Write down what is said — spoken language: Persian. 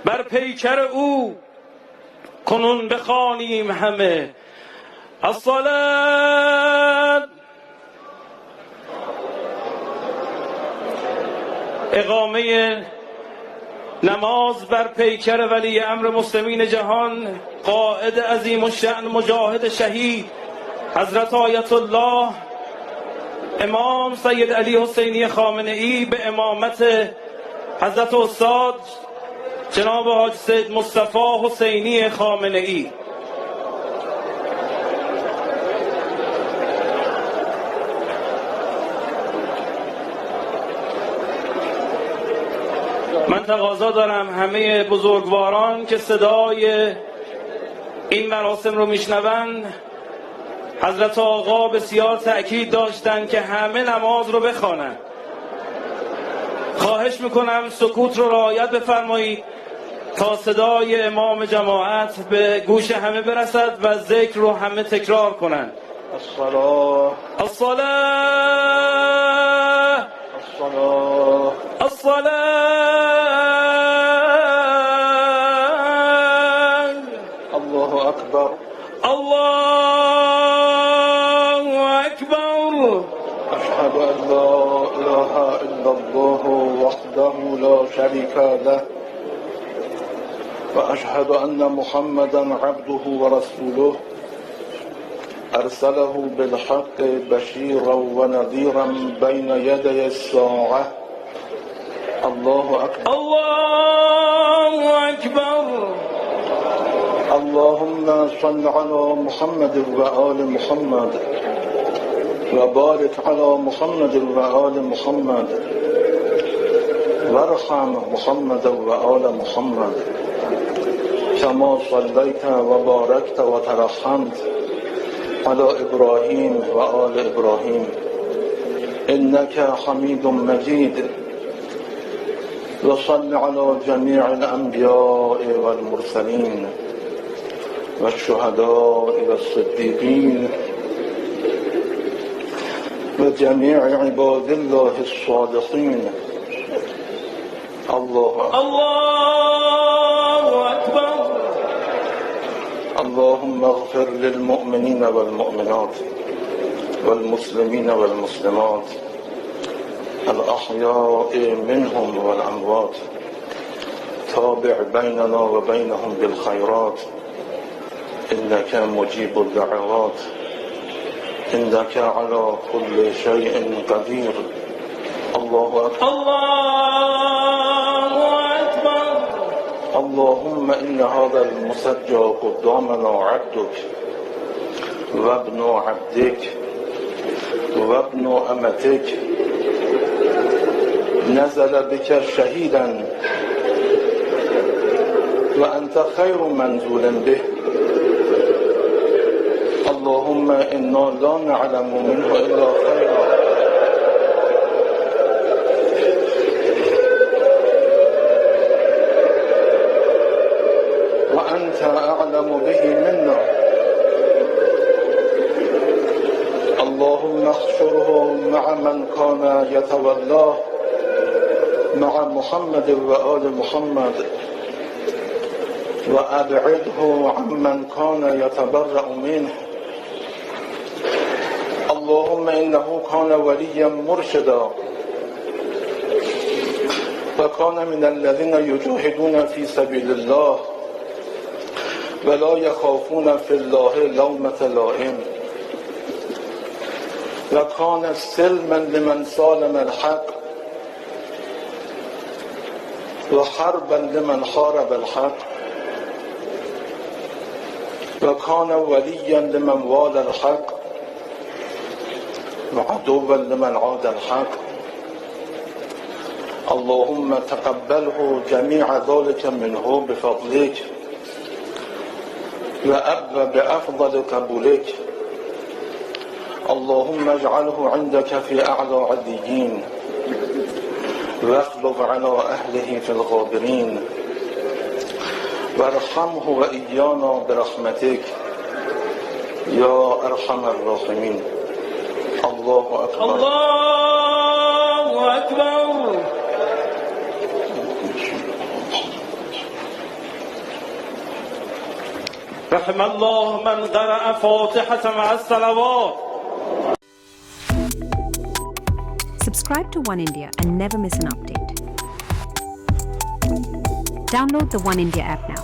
بر پیکر او کنون بخوانیم همه الصلاة. اقامه نماز بر پیکر ولی امر مسلمین جهان، قائد عظیم الشأن، مجاهد شهید حضرت آیت الله امام سید علی حسینی خامنه ای به امامت حضرت استاد جناب حاج سید مصطفی حسینی خامنه ای. من تقاضا دارم همه بزرگواران که صدای این مراسم رو میشنوند، حضرت آقا بسیار تأکید داشتن که همه نماز رو بخوانند. خواهش میکنم سکوت رو رعایت بفرمایید تا صدای امام جماعت به گوش همه برسد و ذکر رو همه تکرار کنند. الصلاة الصلاة الصلاة الصلاة. الله أكبر الله أكبر. أشهد أن لا إله إلا الله وحده لا شريك له وأشهد أن محمدا عبده ورسوله أرسله بالحق بشيرا ونذيرا بين يدي الساعة. الله أكبر الله أكبر. اللهم صل على محمد وآل محمد وبارك على محمد وآل محمد وارحم محمد وآل محمد كما صليت وباركت وترحمت على إبراهيم وآل إبراهيم إنك حميد مجيد. وصل على جميع الأنبياء والمرسلين والشهداء والصديقين وجميع عباد الله الصالحين. الله أكبر. اللهم اغفر للمؤمنين والمؤمنات والمسلمين والمسلمات الأحياء منهم والأموات. تابع بيننا وبينهم بالخيرات إنك مجيب الدعوات إنك على كل شيء قدير. الله أكبر الله أكبر. اللهم إن هذا المسجى قدامنا عبدك وابن عبدك وابن أمتك نزل بك شهيدا وأنت خير منزول به. اللهم إنا لا نعلم منه إلا خيرا وأنت أعلم به منا. اللهم احشره مع من كان يتولاه مع محمد وآل محمد وأبعده عمن كان يتبرأ منه. اللهم إنه كان وليا مرشدا وكان من الذين يجاهدون في سبيل الله ولا يخافون في الله لومة لائم وكان سلما لمن سالم الحق وحربا لمن حارب الحق وكان وليا لمن والى الحق وعدوا لمن عاد الحق. اللهم تقبله جميع ذلك منه بفضلك وأب بأفضل قبولك. اللهم اجعله عندك في أعلى عليين واخلف على أهله في الغابرين وارحمه وإيانا برحمتك يا أرحم الراحمين. الله أكبر الله أكبر. رحم الله من قرأ فاتحة مع الصلوات. Subscribe to One India and never miss an update. Download the One India app now.